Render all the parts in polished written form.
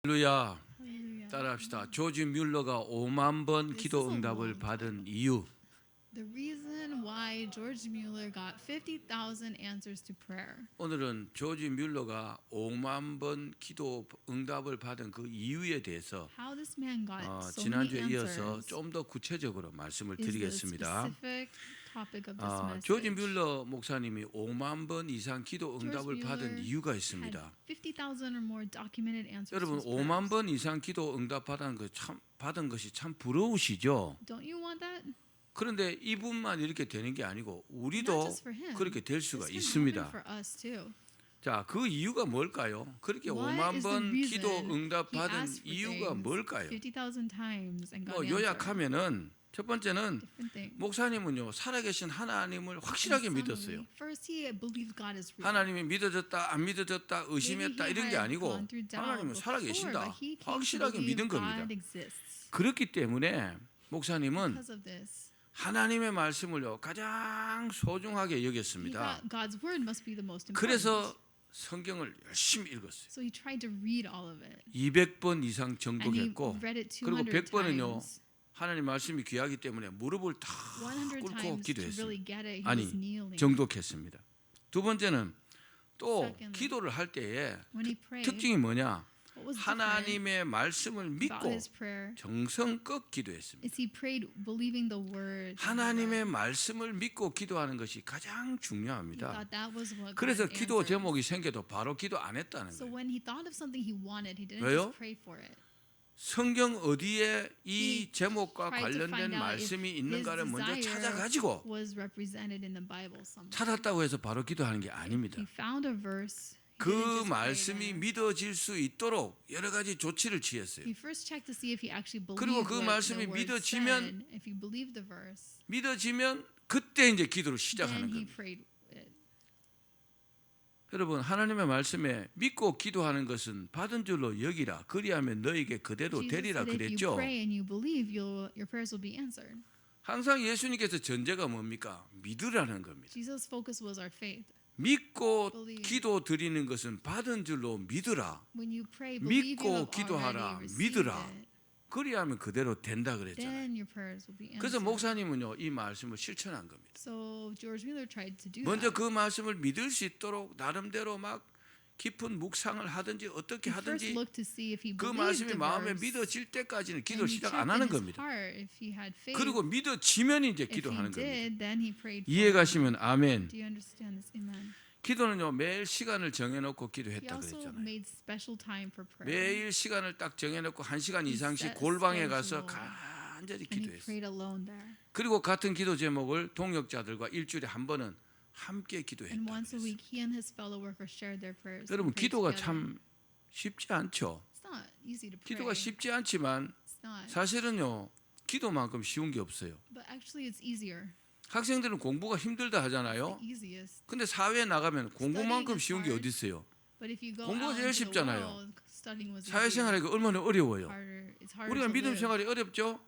할렐루야. Hallelujah. 따라합시다. 조지 뮬러가 5만 번 기도 응답을 받은 이유. The reason why George Mueller got 50,000 answers to prayer. 오늘은 조지 뮬러가 5만 번 기도 응답을 받은 그 이유에 대해서 How this man got so 지난주에 many 이어서 answers 좀 더 구체적으로 말씀을 is the 드리겠습니다. specific topic of this message. 조지 뮬러 목사님이 5만 번 이상 기도 응답을 받은 이유가 had 있습니다. 50,000 or more documented answers 여러분 to his 5만 prayers. 번 이상 기도 응답 받은 것이 참 부러우시죠? Don't you want that? 그런데 이분만 이렇게 되는 게 아니고 Not 우리도 just for him. 그렇게 될 수가 This can happen 있습니다. for us too. 자, 그 이유가 뭘까요? 그렇게 What 5만 is the 번 기도 reason 응답 he 받은 asked for 이유가 things 뭘까요? 50,000 times and got 뭐 answered? 요약하면은 첫 번째는 Different things. 목사님은요 살아계신 하나님을 확실하게 믿었어요. First, he believed God is real. 하나님이 믿어졌다 안 믿어졌다 의심했다 이런 게 아니고 하나님은 살아계신다 확실하게 믿은 겁니다. 그렇기 때문에 목사님은 Because of this, 하나님의 말씀을요 가장 소중하게 he 여겼습니다. thought God's word must be the most important. 그래서 성경을 열심히 읽었어요. So he tried to read all of it. 200번 이상 And he 정독했고 read it 그리고 200 100번은요 times. 하나님 말씀이 귀하기 때문에 무릎을 다 100 꿇고 times to 기도했습니다. really get it. He 아니 was kneeling. 정독했습니다. 두 번째는 또 Secondly, 기도를 할 때에 When he prayed, 특징이 뭐냐? what was different 하나님의 말씀을 about 믿고 his prayer 정성껏 기도했습니다. is he prayed believing the word. 하나님의 말씀을 믿고 기도하는 것이 가장 He 중요합니다. thought that was what 그래서 God 기도 answered. 제목이 생겨도 바로 기도 안 했다는 So 거예요. when he thought of something he wanted, he didn't 왜요? just pray for it. 성경 어디에 이 He 제목과 tried to 관련된 find out 말씀이 if 있는가를 his 먼저 desire 찾아가지고 was represented in the Bible somewhere. 찾았다고 해서 바로 기도하는 게 아닙니다. He found a verse. He 그 didn't just pray 말씀이 there. 믿어질 수 있도록 여러 가지 조치를 취했어요. He first checked to see if he actually 그리고 believed 그 what 말씀이 the word 믿어지면 said. If he believed the verse, 믿어지면 그때 이제 기도를 시작하는 then he 겁니다. prayed it. 여러분 하나님의 말씀에 믿고 기도하는 것은 받은 줄로 여기라 그리하면 너에게 그대로 Jesus 되리라 said, if you 그랬죠. pray and you believe, your prayers will be answered. 항상 예수님께서 전제가 뭡니까? 믿으라는 겁니다. Jesus' focus was our faith. 믿고 Believe. 기도 드리는 것은 받은 줄로 믿으라. When you pray, believe 믿고 you have 기도하라. already received 믿으라. it. 그리하면 그대로 된다 그랬잖아요. Then your prayers will be 그래서 answered. 목사님은요 이 말씀을 실천한 겁니다. So George Mueller tried to do 먼저 that. 그 말씀을 믿을 수 있도록 나름대로 막 깊은 묵상을 하든지 어떻게 He first 하든지 looked to see if he 그 believed 말씀이 the 마음에 verse. 믿어질 때까지는 And 기도를 he 시작 checked 안 in 하는 his 겁니다. heart if he had faith. 그리고 믿어지면 이제 If he 기도하는 겁니다. did, then he prayed. 이해가시면 아멘. Do you understand this? Amen. 기도는요 매일 시간을 정해놓고 He 기도했다 also 그랬잖아요. made special time for prayer. 매일 시간을 딱 정해놓고 1시간 He 이상씩 set 골방에 가서 schedule. 간절히 And he 기도했어요. prayed alone there. 그리고 같은 기도 제목을 동역자들과 일주일에 한 번은 함께 And 기도했다 once a 그랬어요. week, he and his fellow workers shared their prayers. and 여러분 prayed 기도가 together. 참 쉽지 않죠. It's not easy to pray. 기도가 쉽지 않지만 It's not. 사실은요 기도만큼 쉬운 게 없어요. But actually, it's easier. 학생들은 공부가 힘들다 하잖아요. The easiest. 근데 사회에 나가면 공부만큼 Studying is 쉬운 게 hard. 어디 있어요? But if you go 공부가 out 제일 into the 쉽잖아요. world, studying was 사회생활이 얼마나 어려워요. harder. It's harder 우리가 to 믿음 live. 생활이 어렵죠.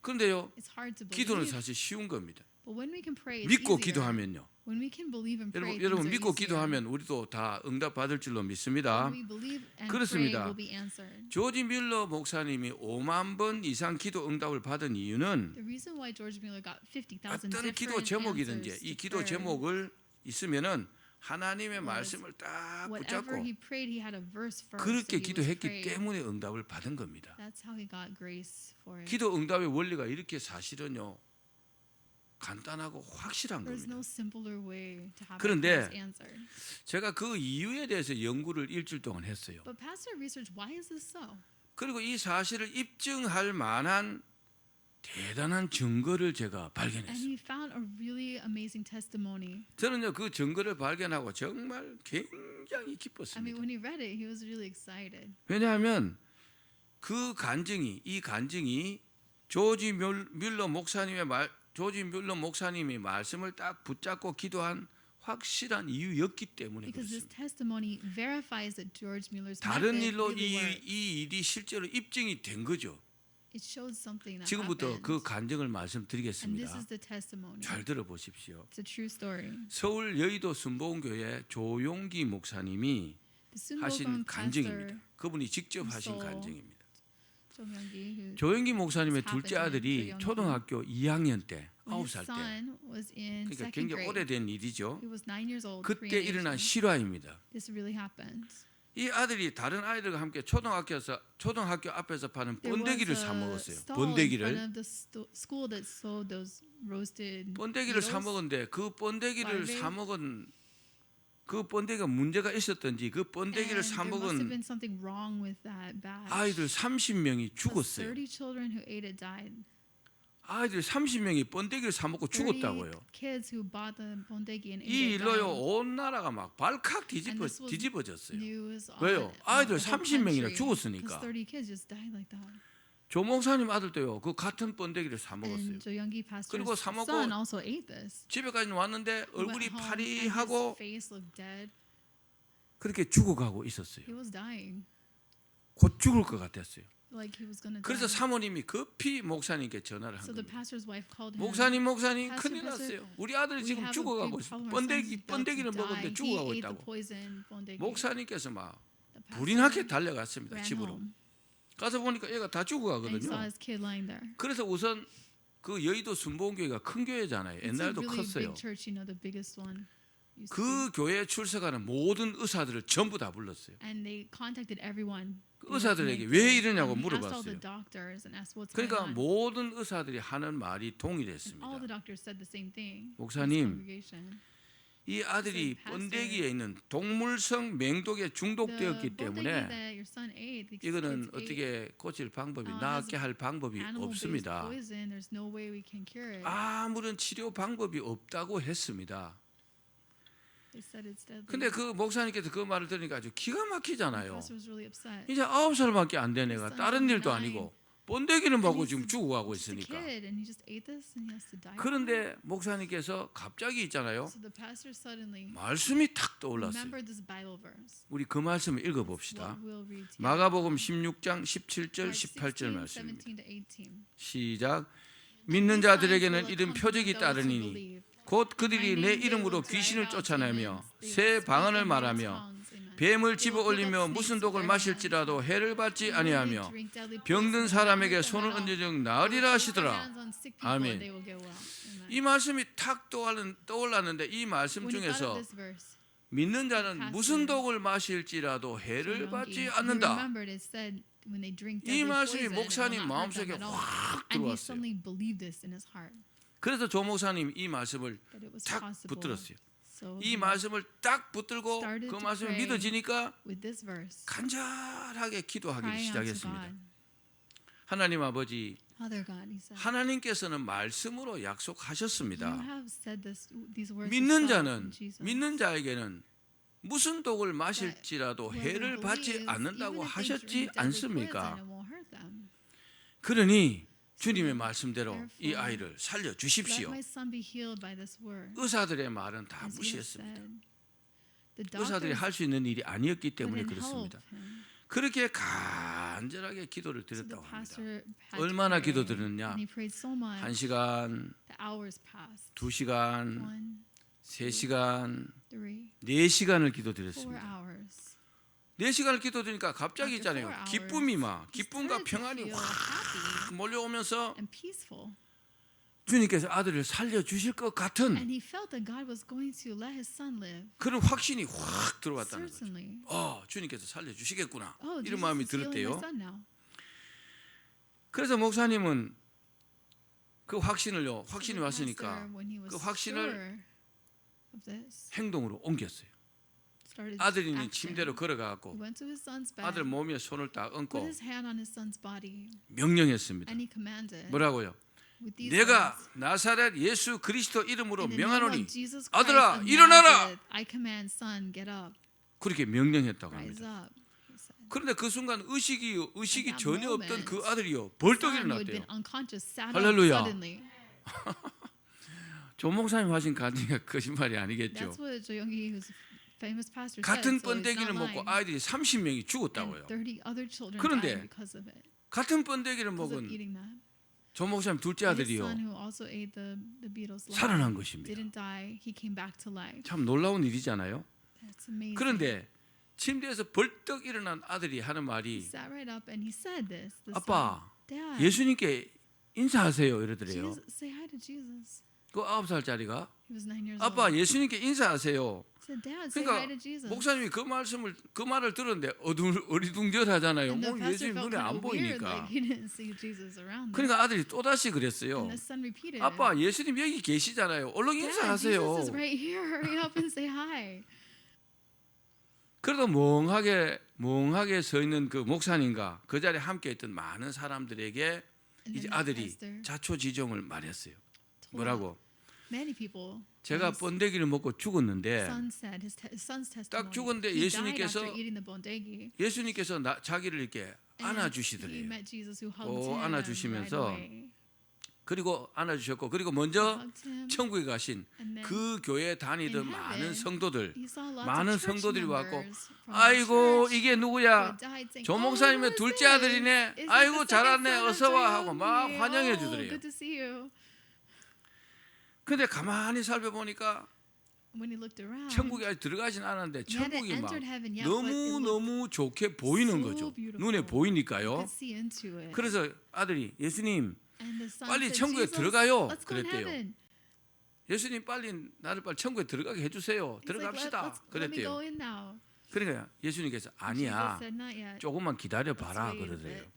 그런데요 It's hard to 기도는 believe. 사실 쉬운 겁니다. But when we can pray, it's 믿고 easier. 기도하면요. When we can believe and pray, 여러분 things are 믿고 easier. 기도하면 우리도 다 응답 받을 줄로 믿습니다. When we believe and 그렇습니다. pray, will be answered. 조지 뮬러 목사님이 5만 번 이상 기도 응답을 받은 이유는 The reason why George Mueller got 50,000 어떤 기도 different 제목이든지 answers 이 to 기도 prayer, 제목을 있으면은 하나님의 말씀을 딱 whatever 붙잡고 he prayed, he had a verse first. 그렇게 that he was 기도했기 praying. 때문에 응답을 받은 겁니다. That's how he got grace for it. 기도 응답의 원리가 이렇게 사실은요 간단하고 확실한 There's 겁니다. no simpler way to have 그런데 our prayers answered. 제가 그 이유에 대해서 연구를 일주일 동안 했어요. But pastor research, why is this so? 그리고 이 사실을 입증할 만한 대단한 증거를 제가 And 발견했어요. he found a really amazing testimony. 저는요 그 증거를 발견하고 정말 굉장히 I mean, 기뻤습니다. when he read it, he was really excited. 왜냐하면 그 간증이 이 간증이 조지 뮬러 목사님이 말씀을 딱 붙잡고 기도한 확실한 이유였기 때문에 Because this 그렇습니다. testimony verifies that George Mueller's 다른 method 일로 really works. 이 일이 실제로 입증이 된 거죠. It shows something that 지금부터 happened. 그 간증을 And this 말씀드리겠습니다. is the testimony. 잘 들어보십시오. It's a true story. 서울 여의도 순복음교회 조용기 목사님이 하신 간증입니다. 그분이 직접 하신 간증입니다. 조영기 목사님의 둘째 아들이 초등학교 2학년 때 9살 때, 그러니까 굉장히 오래된 일이죠. 그때 일어난 실화입니다. 이 아들이 다른 아이들과 함께 초등학교 앞에서 파는 번데기를 사 먹었어요. 번데기를 사 먹었는데 그 번데기가 문제가 있었던지 그 번데기를 사 먹은 아이들 30명이 죽었어요. 아이들 30명이 번데기를 사 먹고 죽었다고요. 이 일로요 온 나라가 막 발칵 뒤집어졌어요. 왜요? 아이들 30명이나 죽었으니까. 조 목사님 아들도요 그 같은 번데기를 사 먹었어요. 그리고 사 먹고 집에까지 왔는데 얼굴이 파리하고 그렇게 죽어가고 있었어요. 곧 죽을 것 같았어요. 그래서 사모님이 급히 목사님께 전화를 한 겁니다. 목사님 큰일 났어요. 우리 아들이 지금 죽어가고 있어요. 번데기를 먹었는데 죽어가고 있다고. 목사님께서 막 불이 나게 달려갔습니다. 집으로. 가서 보니까 얘가 다 죽어가거든요. 그래서 우선 그 여의도 순복음교회가 큰 교회잖아요. 옛날에도 컸어요. 그 교회에 출석하는 모든 의사들을 전부 다 불렀어요. 그 의사들에게 왜 이러냐고 물어봤어요. 그러니까 모든 의사들이 하는 말이 동일했습니다. 목사님, 이 아들이 번데기에 있는 동물성 맹독에 중독되었기 때문에 이거는 어떻게 고칠 방법이 낫게 할 방법이 없습니다. 아무런 치료 방법이 없다고 했습니다. 근데 그 목사님께서 그 말을 들으니까 아주 기가 막히잖아요. 이제 9살밖에 안 된 애가 다른 일도 아니고 번데기를 먹고 지금 죽어가고 있으니까. 그런데 목사님께서 갑자기 있잖아요. 말씀이 탁 떠올랐어요. 우리 그 말씀을 읽어봅시다. 마가복음 16장 17절 18절 말씀입니다. 시작. 믿는 자들에게는 이런 표적이 따르니니 곧 그들이 내 이름으로 귀신을 쫓아내며 새 방언을 말하며 뱀을 집어올리며 무슨 독을 마실지라도 해를 받지 아니하며 병든 사람에게 손을 얹어즉 나으리라 하시더라. 아멘. 이 말씀이 탁 떠올랐는데 이 말씀 중에서 믿는 자는 무슨 독을 마실지라도 해를 받지 않는다. 이 말씀이 목사님 마음속에 확 들어왔어요. 그래서 조 목사님 이 말씀을 딱 붙들었어요. 이 말씀을 딱 붙들고 그 말씀을 믿어지니까 간절하게 기도하기 시작했습니다. 하나님 아버지, 하나님께서는 말씀으로 약속하셨습니다. 믿는 자에게는 무슨 독을 마실지라도 해를 받지 않는다고 하셨지 않습니까? 그러니 주님의 말씀대로 이 아이를 살려주십시오. 의사들의 말은 다 무시했습니다. 의사들이 할 수 있는 일이 아니었기 때문에 그렇습니다. 그렇게 간절하게 기도를 드렸다고 합니다. 얼마나 기도드렸냐? 1시간, 2시간, 3시간, 4시간을 기도드렸습니다. 4시간을 기도드리니까 갑자기 있잖아요. 기쁨과 평안이 확 몰려오면서 주님께서 아들을 살려주실 것 같은 그런 확신이 확 들어왔다는 거죠. 주님께서 살려주시겠구나. 이런 마음이 들었대요. 그래서 목사님은 그 확신이 왔으니까 그 확신을 행동으로 옮겼어요. 아들이 있는 침대로 걸어가고 아들 몸에 손을 딱 얹고 명령했습니다. 뭐라고요? 내가 나사렛 예수 그리스도 이름으로 명하노니 아들아 일어나라. 그렇게 명령했다고 합니다. 그런데 그 순간 의식이 전혀 없던 그 아들이요 벌떡 일어났대요. 할렐루야. 조 목사님 하신 간증이 거짓말이 아니겠죠. 같은 번데기를 먹고 아이들이 30명이 죽었다고요. 그런데 같은 번데기를 먹은 조 목사님 둘째 아들이요 살아난 것입니다. 참 놀라운 일이잖아요. 그런데 침대에서 벌떡 일어난 아들이 하는 말이 sat right up and he said this. The 아빠, son, Dad, 예수님께 인사하세요 이러더래요. Jesus, say hi to Jesus. 그 9살짜리가 He was 9 years 아빠 old. 예수님께 인사하세요. Said, Dad, say hi to 그러니까 Jesus. 목사님이 그 말을 들었는데 어리둥절하잖아요. And the 뭐 pastor 예수님 felt 눈에 kind 안 of weird, 보이니까. like he didn't see Jesus around. 그러니까 아들이 또 다시 그랬어요. And the son repeated. 아빠 예수님 여기 계시잖아요. 얼른 Dad, 인사하세요. Jesus is right here. Hurry up and say hi. 그래도 멍하게 서 있는 그 목사님과 그 자리에 함께 있던 많은 사람들에게 And 이제 then the 아들이 pastor 자초지종을 말했어요. told 뭐라고? many people. 제가 번데기를 먹고 죽었는데 Son said his son's testimony. 딱 죽었는데 He died 예수님께서 after eating the bondegi. 예수님께서 자기를 이렇게 And he 안아주시더래요. met Jesus who hugged him 안아주시면서 right away. 그리고 안아주셨고 그리고 먼저 Hugged him. 천국에 가신 And then 그 교회에 다니던 in 많은 heaven, 성도들 he saw lots 많은 of church 성도들이 왔고 members from the 아이고 church 이게 who 누구야? had died saying, 조 "Oh, 목사님의 who is 둘째 this? 아들이네. Is it 아이고 the second 잘왔네. son of 어서 와 하고 막 Joyongi? 환영해 Oh, 주더래요. good to see you. 근데 가만히 살펴보니까 When he looked around, 천국에 아직 들어가진 않았는데 he hadn't 천국이 막 entered heaven yet, but it looked 너무 좋게 보이는 so 거죠. beautiful. 눈에 You 보이니까요. could see into it. 그래서 아들이 예수님 And the son 빨리 said, 천국에 Jesus, 들어가요. let's go in 그랬대요. heaven. 예수님 나를 빨리 천국에 들어가게 해주세요. He's like, 들어갑시다. let me go 그랬대요. in now. 그러니까 예수님께서 아니야. Jesus said, not yet. 조금만 기다려 봐라 Let's wait a 그러더래요. bit.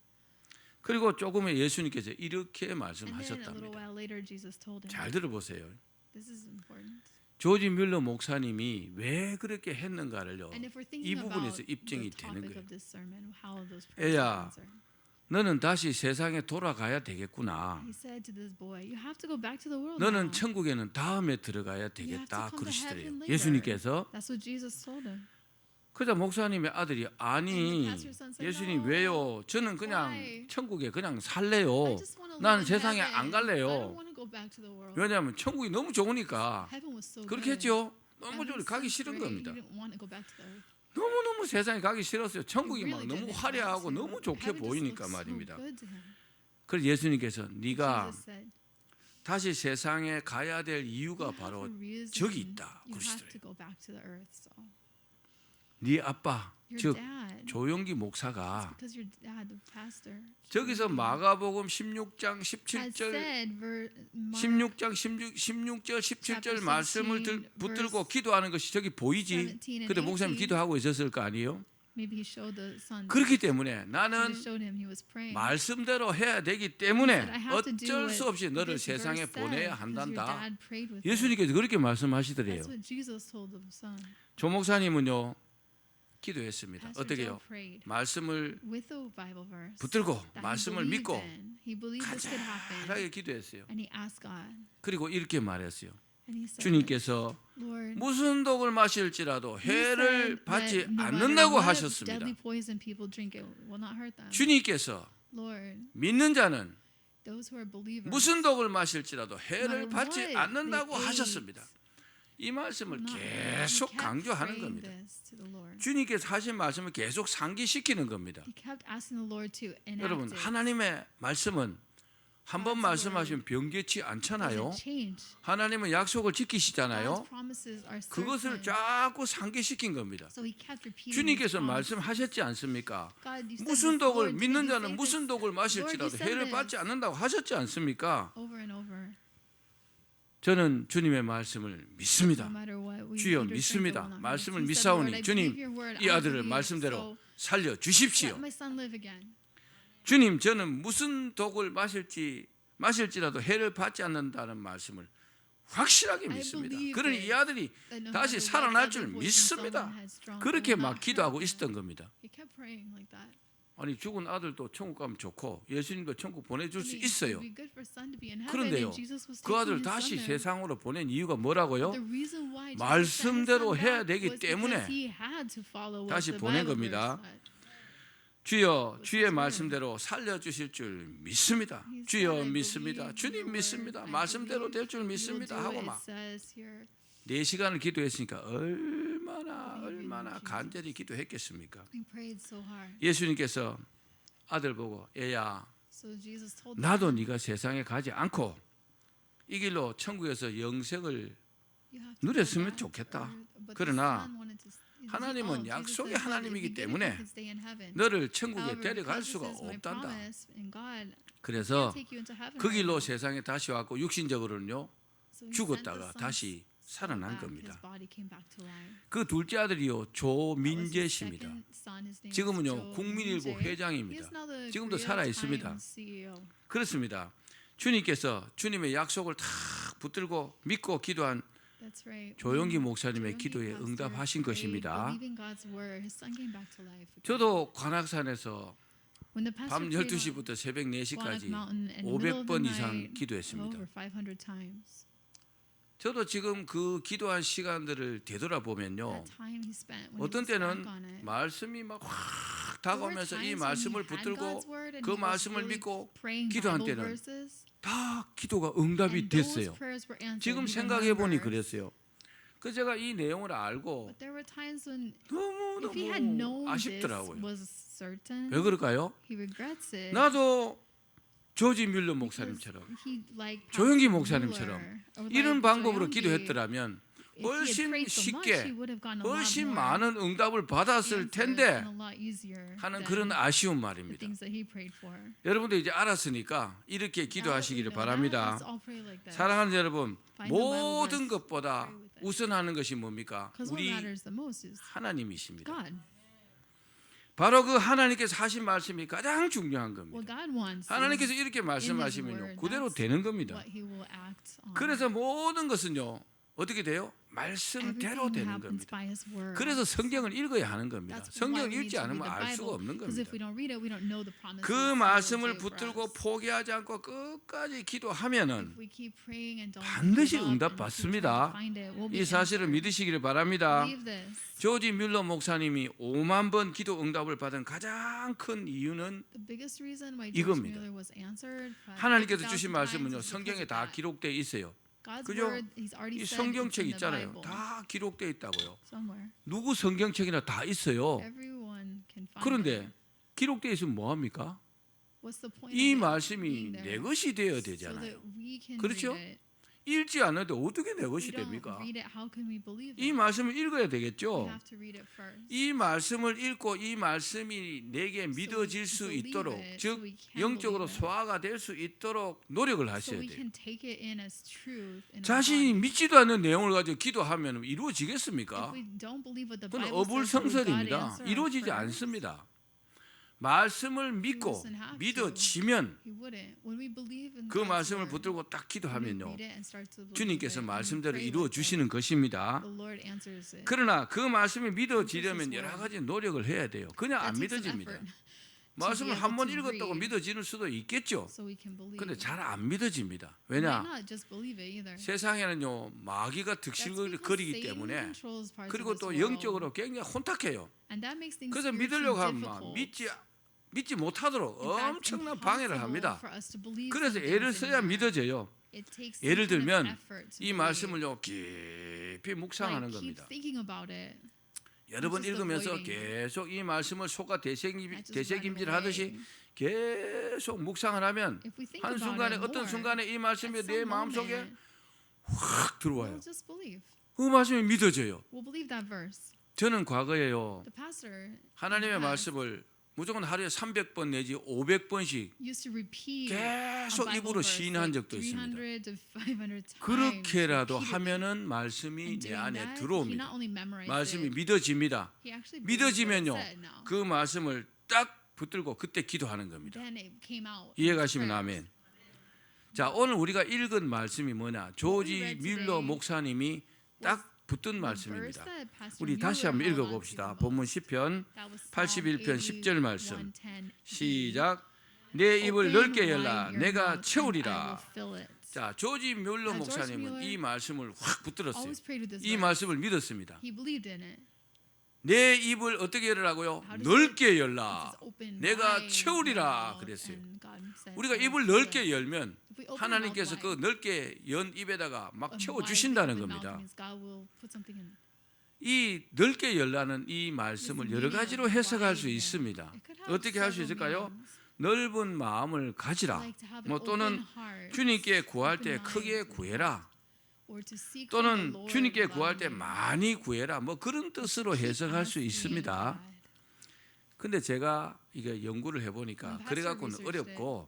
그리고 조금 후에 예수님께서 이렇게 And then a little 말씀하셨답니다. while later, Jesus told him, 잘 들어보세요. this is important. 조지 뮬러 목사님이 왜 그렇게 했는가를요. And if we're 이 thinking 부분에서 about 입증이 the 되는 topic 거예요. of this sermon, how those prayers 애야, were answered. 너는 다시 세상에 돌아가야 되겠구나. He said to this boy, you have to go back to the world 너는 now. 천국에는 다음에 들어가야 You have to 되겠다 come to 그러시더래요. heaven later. 예수님께서. That's what Jesus told him. 그러자 목사님의 아들이 아니 And the pastor's son said, 예수님 "No. 왜요? 저는 그냥 Why? 천국에 그냥 I 살래요. just want to 나는 live in 세상에 heaven. 안 I don't 갈래요. want to go back to the world. 왜냐하면 천국이 너무 좋으니까. Heaven was so 그렇게 good. 했죠. 너무 Heaven 좋으니 was 가기 so 싫은 great. 겁니다. He didn't want to go back to the earth. 너무너무 세상에 가기 싫었어요. 천국이 He 막 really 너무 didn't 화려하고 want to. 너무 좋게 Heaven just 보이니까 looked so 말입니다. good to him. 그래서 예수님께서 네가 Jesus said, 다시 세상에 가야 될 이유가 "You have 바로 a reason. 저기 있다 You have to 그러시더래요. go back to the earth. So 네 아빠 your 즉 dad, 조용기 목사가 because your dad, the pastor, 저기서 마가복음 16장 has 17절 said, 16장 16절 17절 말씀을 붙들고 기도하는 것이 저기 보이지. 17 and 그때 목사님 18. 기도하고 있었을 거 아니에요? maybe he showed the son. 그렇기 때문에 나는 Jesus showed him he was praying. 말씀대로 해야 되기 He 때문에 said, I have to do 어쩔 what 수 없이 너를 this verse 세상에 said, 보내야 because your 한단다. dad prayed with him. 예수님께서 그렇게 말씀하시더래요. That's what Jesus told the son. 조 목사님은요 기도했습니다. Pastor 어떻게요? Joe prayed 말씀을 with the Bible verse 붙들고 that 말씀을 he 믿고 believed in. He believed this could happen, 간절하게 기도했어요. and he asked God, 그리고 이렇게 말했어요. and he said, 주님께서 Lord, 무슨 독을 마실지라도 you 해를 said 받지 that no matter 않는다고 what 하셨습니다. deadly poison people drink, it will not hurt them. 주님께서 Lord, 믿는 자는 those who are believers 무슨 독을 마실지라도 해를 no 받지 what 않는다고 they 하셨습니다. 이 말씀을 will not hurt. 계속 He kept 강조하는 praying 겁니다. this to the Lord. 주님께서 하신 말씀을 계속 상기시키는 겁니다. He kept asking the Lord to enact 여러분 it. 하나님의 말씀은 한 번 God's 말씀하시면 변개치 않잖아요. Doesn't change. 하나님은 약속을 God's 지키시잖아요. promises are 그것을 certain. 자꾸 상기시킨 겁니다. So he kept repeating 주님께서 his promise. 말씀하셨지 않습니까? God, you said 무슨 this, 독을 Lord, 믿는 did you 자는 say 무슨 this? 독을 마실지라도 Lord, you said 해를 this. 받지 않는다고 하셨지 않습니까? Over and over. 저는 주님의 말씀을 믿습니다. No matter what, we 주여 eat or drink, it 믿습니다. will not hurt. 말씀을 He said, 믿사오니 Lord, I 주님 believe your word. 이 I 아들을 believe. 말씀대로 So 살려 주십시오. let my son live again. 주님 저는 무슨 독을 마실지라도 해를 받지 않는다는 말씀을 확실하게 믿습니다. 그러니 이 아들이 That no 다시 matter what 살아날 deadly 줄 poison 믿습니다. someone has drunk, it 그렇게 will 막 not 기도하고 hurt 있었던 them. 겁니다. He kept praying like that. 아니 죽은 아들도 천국 가면 좋고 예수님도 천국 보내줄 수 I mean, it 있어요. would be good for son to be in heaven, 그런데요 and Jesus was 그 아들 taking his 다시 son there. 세상으로 보낸 이유가 뭐라고요? The reason why Jesus 말씀대로 sent his son 해야 back 되기 was 때문에 because he had to follow what 다시 the 보낸 Bible 겁니다. verse said. 주여 주의 말씀대로 살려주실 줄 믿습니다. He said, 주여 I 믿습니다. believe 주님 your 믿습니다. word. I 말씀대로 believe 될 줄 you will 믿습니다 do 하고 what 막 it says here. 4시간을 기도했으니까 얼마나 Believe in Jesus. 간절히 기도했겠습니까? He prayed so hard. 예수님께서 아들 보고 애야 So Jesus told 나도 them, 네가 세상에 가지 않고 이 길로 천국에서 영생을 you have to go 누렸으면 back to 좋겠다. earth. But the 그러나 son wanted to, 하나님은 약속의 하나님이기 때문에 너를 천국에 데려갈 수가 없단다. 그래서 그 길로 세상에 다시 왔고 육신적으로는요 죽었다가 다시 살아난 겁니다. 그 둘째 아들이요 조민재 씨입니다. 지금은요 국민일보 회장입니다. 지금도 살아 있습니다. 그렇습니다. 주님께서 주님의 약속을 다 붙들고 믿고 기도한 조용기 목사님의 기도에 응답하신 것입니다. 저도 관악산에서 밤 12시부터 새벽 4시까지 500번 이상 기도했습니다. 저도 지금 그 기도한 시간들을 되돌아보면요 어떤 때는 말씀이 막 확 다가오면서 이 말씀을 붙들고 그 말씀을 믿고 기도한 때는 다 기도가 응답이 됐어요. 지금 생각해 보니 그랬어요. 그 제가 이 내용을 알고 너무 아쉽더라고요. 왜 그럴까요? 나도 조지 뮬러 목사님처럼 조용기 목사님처럼 이런 방법으로 기도했더라면 훨씬 쉽게 훨씬 많은 응답을 받았을 텐데 하는 그런 아쉬운 말입니다. 여러분도 이제 알았으니까 이렇게 기도하시기를 바랍니다. 사랑하는 여러분, 모든 것보다 우선하는 것이 뭡니까? 우리 하나님이십니다. 바로 그 하나님께서 하신 말씀이 가장 중요한 겁니다. 하나님께서 이렇게 말씀하시면요 그대로 되는 겁니다. 그래서 모든 것은요 어떻게 돼요? 말씀대로 되는 겁니다. 그래서 성경을 읽어야 하는 겁니다. 성경을 읽지 않으면 알 수가 없는 겁니다. 그 말씀을 붙들고 포기하지 않고 끝까지 기도하면은 반드시 응답받습니다. 이 사실을 믿으시기를 바랍니다. 조지 뮬러 목사님이 5만 번 기도 응답을 받은 가장 큰 이유는 이겁니다. 하나님께서 주신 말씀은요 성경에 다 기록되어 있어요. 그죠? 이 성경책 있잖아요. 다 기록되어 있다고요. 누구 성경책이나 다 있어요. 그런데 기록되어 있으면 뭐합니까? 이 말씀이 내 것이 되어야 되잖아요. 그렇죠? 읽지 않아도 어떻게 내 것이 됩니까? 이 말씀을 읽어야 되겠죠. 이 말씀을 읽고 이 말씀이 내게 믿어질 수 있도록, 즉 영적으로 소화가 될 수 있도록 노력을 하셔야 돼요. 자신이 믿지도 않는 내용을 가지고 기도하면 이루어지겠습니까? 그건 어불성설입니다. 이루어지지 않습니다. 말씀을 믿고 믿어지면 그 말씀을 붙들고 딱 기도하면요 주님께서 말씀대로 이루어 주시는 것입니다. 그러나 그 말씀이 믿어지려면 여러 가지 노력을 해야 돼요. 그냥 안 믿어집니다. 말씀을 한 번 읽었다고 믿어지는 수도 있겠죠. 그런데 잘 안 믿어집니다. 왜냐? 세상에는요 마귀가 득실거리기 때문에 그리고 또 영적으로 굉장히 혼탁해요. 그래서 믿으려고 하면 믿지 못하도록 엄청난 방해를 합니다. 그래서 애를 써야 믿어져요. 예를 들면 이 말씀을요 깊이 묵상하는 겁니다. 여러 번 읽으면서 계속 이 말씀을 속아 되새김질 하듯이 계속 묵상을 하면 한순간에 어떤 순간에 이 말씀이 내 마음속에 확 들어와요. 그 말씀이 믿어져요. 저는 과거에요 하나님의 말씀을 무조건 하루에 300번 내지 500번씩 계속 입으로 시인한 적도 있습니다. 그렇게라도 하면은 말씀이 내 안에 들어옵니다. 말씀이 믿어집니다. 믿어지면요 그 말씀을 딱 붙들고 그때 기도하는 겁니다. 이해가시면 아멘. 자, 오늘 우리가 읽은 말씀이 뭐냐? 조지 뮬러 목사님이 딱 붙든 말씀입니다. 우리 다시 한번 읽어봅시다. 본문 시편 81편 10절 말씀 시작. 내 입을 넓게 열라 내가 채우리라. 자, 조지 뮬러 목사님은 이 말씀을 확 붙들었어요. 이 말씀을 믿었습니다. 내 입을 어떻게 열라고요? 넓게 열라 내가 채우리라 그랬어요. 우리가 입을 넓게 열면 하나님께서 그 넓게 연 입에다가 막 채워주신다는 겁니다. 이 넓게 열라는 이 말씀을 여러 가지로 해석할 수 있습니다. 어떻게 할 수 있을까요? 넓은 마음을 가지라, 뭐 또는 주님께 구할 때 크게 구해라, or to seek for the 또는 Lord 주님께 구할 때 lovingly. 많이 구해라 뭐 그런 뜻으로 해석할 수 있습니다. 근데 제가 이게 연구를 해보니까 그래갖고는 어렵고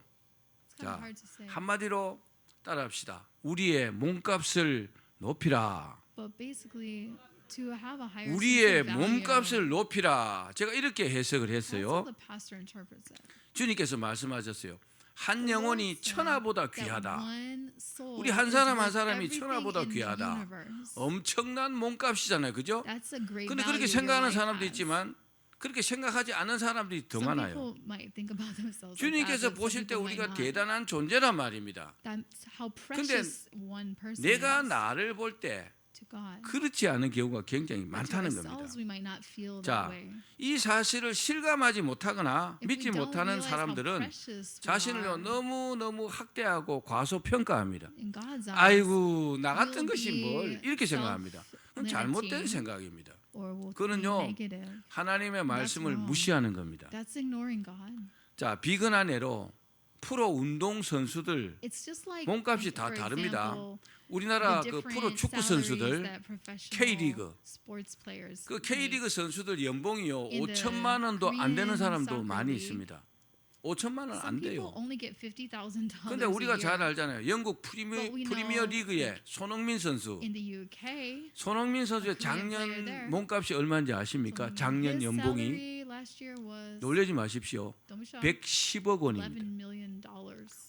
자 한마디로 따라합시다. 우리의 몸값을 높이라. But basically, to have a higher 우리의 sense of value, 몸값을 높이라. 제가 이렇게 해석을 that's how 했어요. the pastor interprets it. 주님께서 말씀하셨어요. 한 The Lord 영혼이 said 천하보다 that 귀하다. one soul 우리 한 is 사람 한 worth 사람이 everything 천하보다 in the 귀하다. universe. 엄청난 몸값이잖아요, 그죠? That's a great 근데 value 그렇게 your 생각하는 life 사람도 has. 있지만 그렇게 생각하지 않는 사람들이 더 Some 많아요. people might think about themselves like that, 주님께서 but some 보실 때 people might 우리가 not. 대단한 존재란 말입니다. That's how precious one person 내가 is 나를 볼 때 to God. 그렇지 않은 경우가 굉장히 But to 많다는 겁니다. ourselves, we might not feel 자, that way. 이 사실을 실감하지 못하거나 If we 믿지 don't 못하는 realize how 사람들은 precious we 자신을 are 너무 학대하고 과소평가합니다. in God's eyes, 아이고 나 같은 we'll 것이 be 뭘 이렇게 생각합니다. 그건 잘못된 self-limiting. 생각입니다. or will be 그거는요 negative. 하나님의 말씀을 wrong. 무시하는 겁니다. That's ignoring God. 자, 비근한 예로 프로 운동 선수들 It's just like 몸값이 다 for 다릅니다. example, 우리나라 the 그 프로 different 축구 salaries 선수들 that professional K리그 sports players 그 make. K리그 선수들 연봉이요 In the 5천만 원도 안 되는 Korean 사람도 soccer 많이 league, 있습니다. 5천만 원 안 Some people 돼요. only get $50,000 근데 우리가 a 잘 year. 알잖아요. 영국 But we 프리미어 know 리그의 손흥민 선수. In the UK, 손흥민 선수의 a Korean player there. 작년 몸값이 얼마인지 아십니까? 작년 his 연봉이 salary last year was 놀라지 마십시오. don't be shocked, 110억 원입니다. $11 million.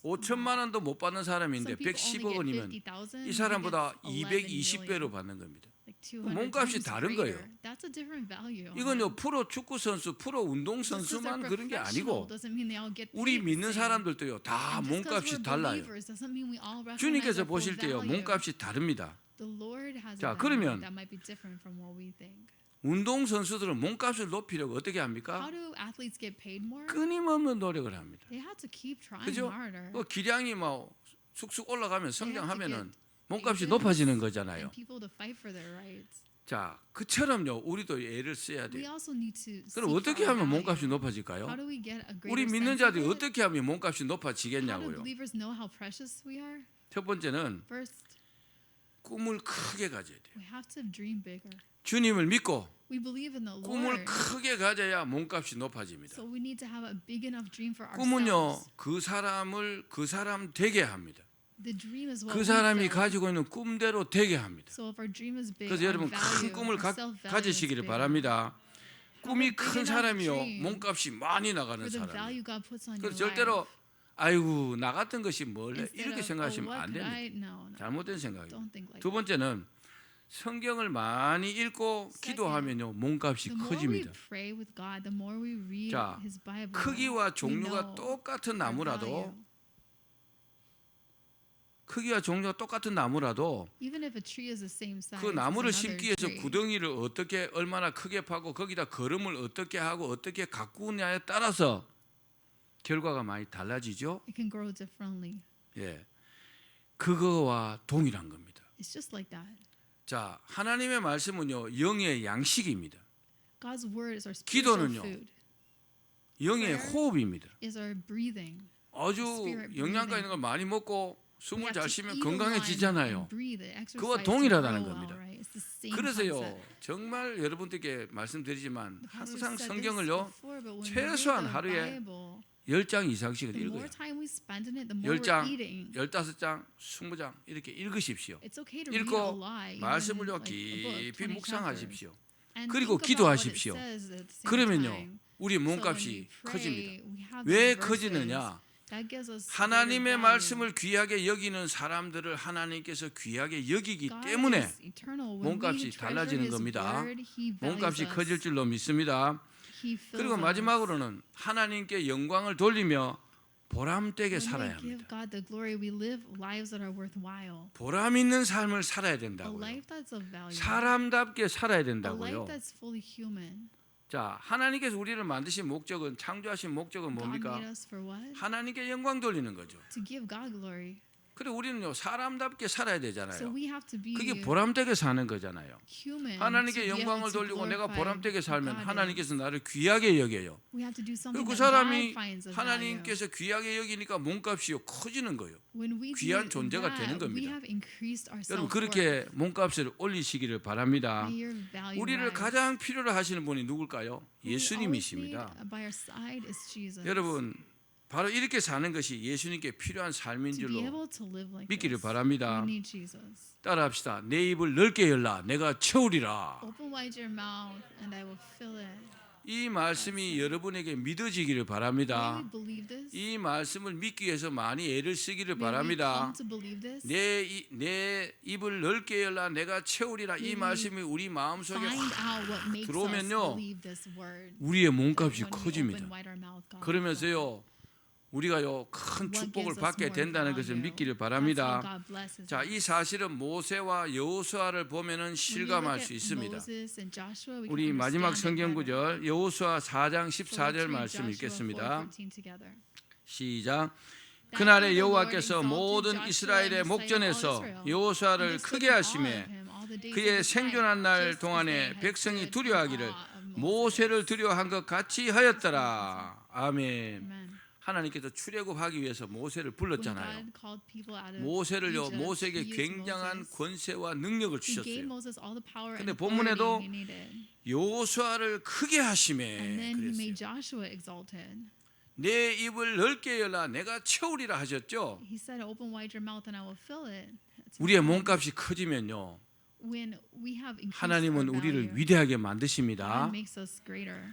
5천만 원도 못 받는 사람인데 Some people 110억 only 원이면 get 50,000, 이 사람보다 he gets 220배로 11 million. 받는 겁니다. Like 200 몸값이 times 다른 greater. 거예요. That's a different value. 이건요 프로 축구 선수, 프로 운동 Just 'cause 선수만 they're 그런 게 professional 아니고 doesn't mean they all get paid 우리 the 믿는 same. 사람들도요 다 And just 'cause 몸값이 we're 달라요. believers doesn't mean we all recognize 주님께서 our full 보실 때요 value. 몸값이 다릅니다. The Lord has 자, a value 그러면 that might be different from what we think. 운동 선수들은 몸값을 높이려고 어떻게 합니까? How do athletes get paid more? 끊임없는 노력을 합니다. They have to keep trying 그죠? harder. 그 기량이 뭐 쑥쑥 올라가면 성장하면은 몸값이 Agents 높아지는 거잖아요. and people to fight for their rights. 자, 그처럼요 우리도 애를 써야 We 돼요. also need to seek 그럼 for 어떻게 our 하면 value. 몸값이 높아질까요? How do we get a greater 우리 믿는 sense of 자들이 it? 어떻게 하면 몸값이 How do 높아지겠냐고요. believers know how precious we are? 첫 번째는 First, 꿈을 크게 가져야 돼요. we have to dream bigger. 주님을 믿고 We believe in the 꿈을 Lord. 크게 가져야 몸값이 높아집니다. So we need to have a big enough dream for 꿈은요 ourselves. 그 사람을 그 사람 되게 합니다. The dream is what 그 we 사람이 build. 가지고 있는 꿈대로 되게 합니다. So if our dream is big, 그래서 our 여러분 큰 value, 꿈을 our self-value is 가지시기를 big. 바랍니다. 꿈이 Have a big 큰 enough 사람이요 dream 몸값이 많이 나가는 for the 사람이에요. value God puts on your 그래서 life. 절대로 아이고 나 같은 것이 뭘 해? Instead 이렇게 of, 생각하시면 what 안 could 됩니다. I? No, no. 잘못된 생각이에요. Don't think like 두 that. 번째는 성경을 많이 읽고 기도하면요 몸값이 The more we 커집니다. pray with God, the more we read 자, His Bible, 크기와 we 종류가 know 똑같은 our 나무라도 value. 크기와 종류가 똑같은 나무라도 Even if a tree is the same size 그 as 나무를 another 심기 위해서 tree, 구덩이를 어떻게 얼마나 크게 파고 거기다 거름을 어떻게 하고 어떻게 가꾸느냐에 따라서 결과가 많이 달라지죠. it can grow differently. 예, 그거와 동일한 겁니다. It's just like that. 자, 하나님의 말씀은요 영의 양식입니다. God's word is our spiritual 기도는요, food. 영의 Prayer 호흡입니다. is our breathing. 아주 Spirit 영양가 있는 breathing. 걸 많이 먹고 We 숨을 have 잘 to 쉬면 eat a lot 건강해지잖아요. and breathe it, exercise 그와 to 동일하다는 grow 겁니다. well, right? It's the same 그래서요 concept. 정말 여러분들께 말씀드리지만 The pastor 항상 said 성경을요 this before, but when we 최소한 read the 하루에 Bible, 10장 이상씩은 the more 읽어요. time we spend in it, the more 10장, we're eating. 15장, 20장 이렇게 읽으십시오. It's okay to read a 읽고 lot, even 말씀을요 like a book, 깊이 20 묵상하십시오. chapters. And 그리고 think about what it 기도하십시오. says at the same 그러면요 time. 우리 So when 몸값이 we pray, 커집니다. we have 왜 these 커지느냐? verses. That gives us 하나님의 greater value. 말씀을 귀하게 여기는 사람들을 하나님께서 귀하게 여기기 God 때문에 is eternal. When we 몸값이 treasure 달라지는 His 겁니다. word, He values 몸값이 us. 커질 줄로 믿습니다. He fills 그리고 us. 마지막으로는 하나님께 영광을 돌리며 보람되게 When 살아야 we give 합니다. God the glory, we live lives that are worthwhile. 보람 있는 삶을 살아야 A 된다고요. life that's of value. 사람답게 살아야 A 된다고요. life that's fully human. 자, 하나님께서 우리를 만드신 목적은 창조하신 목적은 God 뭡니까? made us for what? 하나님께 영광 돌리는 거죠. To give God glory. 그래 우리는요 사람답게 살아야 So 되잖아요. we have to be 그게 보람되게 사는 거잖아요. human 하나님께 to be able 영광을 to 돌리고 내가 glorify 보람되게 살면 God 하나님께서 is. 나를 귀하게 여겨요. We have to do something 그리고 그 that God 사람이 finds of value. 하나님께서 귀하게 여기니까 몸값이 커지는 거예요. When we 귀한 do 존재가 that, 되는 we 겁니다. have increased our 여러분 self-worth. 그렇게 몸값을 올리시기를 바랍니다. May your value 우리를 rise. 가장 필요로 하시는 분이 누굴까요? Who we always 예수님이십니다. need by our side is Jesus. 여러분 바로 이렇게 사는 것이 예수님께 필요한 삶인 To be 줄로 able to live like 믿기를 this, 바랍니다. we need Jesus. 따라합시다. 내 입을 넓게 열라 내가 채우리라. Open wide your mouth and I will fill it. 이 말씀이 여러분에게 믿어지기를 바랍니다. May we believe this? 이 말씀을 믿기 위해서 많이 애를 쓰기를 May we 바랍니다. come to believe this? 내 입을 넓게 열라 내가 채우리라. 이 말씀이 우리 마음속에 Find out what makes us 들어오면요 believe this word. 우리의 몸값이 When we 커집니다. open wide our mouth, God will 그러면서요 우리가요 큰 What 축복을 gives us 받게 more 된다는 것을 value? 믿기를 That's how 바랍니다. God blesses 자, us. 이 사실은 모세와 여호수아를 보면은 When we 실감할 look 수 at 있습니다. Moses and Joshua, we 우리 can 마지막 understand 성경 it better. 구절 여호수아 4장 So let's 14절 read 말씀 Joshua 읽겠습니다. 4:14 together. 시작. That 그날에 day the Lord 여호와께서 exalted 모든 Joshua 이스라엘의 in the sight of all 목전에서 Israel. 여호수아를 And they 크게 stood in awe 하심에 of him all the days of 그의 his life, 생존한 날 just as 동안에 they had 백성이 stood in 두려워하기를 awe of Moses. 모세를 두려워한 것 같이 하였더라. 아멘. Amen. 하나님께서 출애굽하기 위해서 모세를 When 불렀잖아요. God called people out of 모세를요 Egypt, 모세에게 he used 굉장한 Moses. 권세와 능력을 He gave 주셨어요. Moses all the power 근데 and 본문에도 authority he needed. 여호수아를 크게 And 하심에 then he made 그랬어요. Joshua exalted. 내 입을 넓게 열라 내가 채우리라 하셨죠. He said, "Open wide your mouth and I will fill it." That's 우리의 important. 몸값이 커지면요 When we have increased 하나님은 our 우리를 value, 위대하게 God 만드십니다. makes us greater.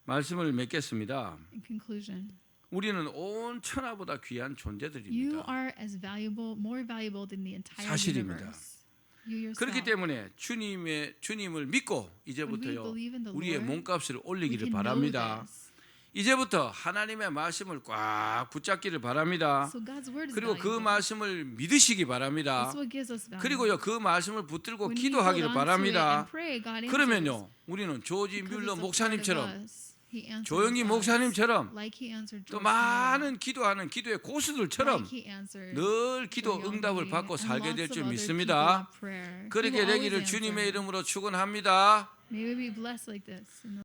말씀을 맺겠습니다. In conclusion, 우리는 온 천하보다 귀한 you 존재들입니다. are as valuable, more valuable than the entire 사실입니다. universe. You yourself. 그렇기 때문에 주님을 믿고 When we 이제부터요 believe in the 우리의 Lord, 몸값을 we 올리기를 can know 바랍니다. this. 이제부터 하나님의 말씀을 꽉 붙잡기를 바랍니다. So God's word is 그리고 그 valuable. 말씀을 믿으시기 바랍니다. That's what gives us value. 그리고요 그 말씀을 붙들고 When we 기도하기를 hold on to it 바랍니다. and pray, God answers. 그러면요 우리는 조지 Because 뮬러 it's a part of 목사님처럼 us. He answers 조영기 us 목사님처럼 like he answered 또 George 많은 기도하는 기도의 고수들처럼 like he answered 늘 기도 Jo영기 응답을 받고 and 살게 lots 될 of 줄 other 믿습니다. people of prayer. He 그렇게 will always 되기를 answer. 주님의 이름으로 축원합니다. May we be blessed like this. In the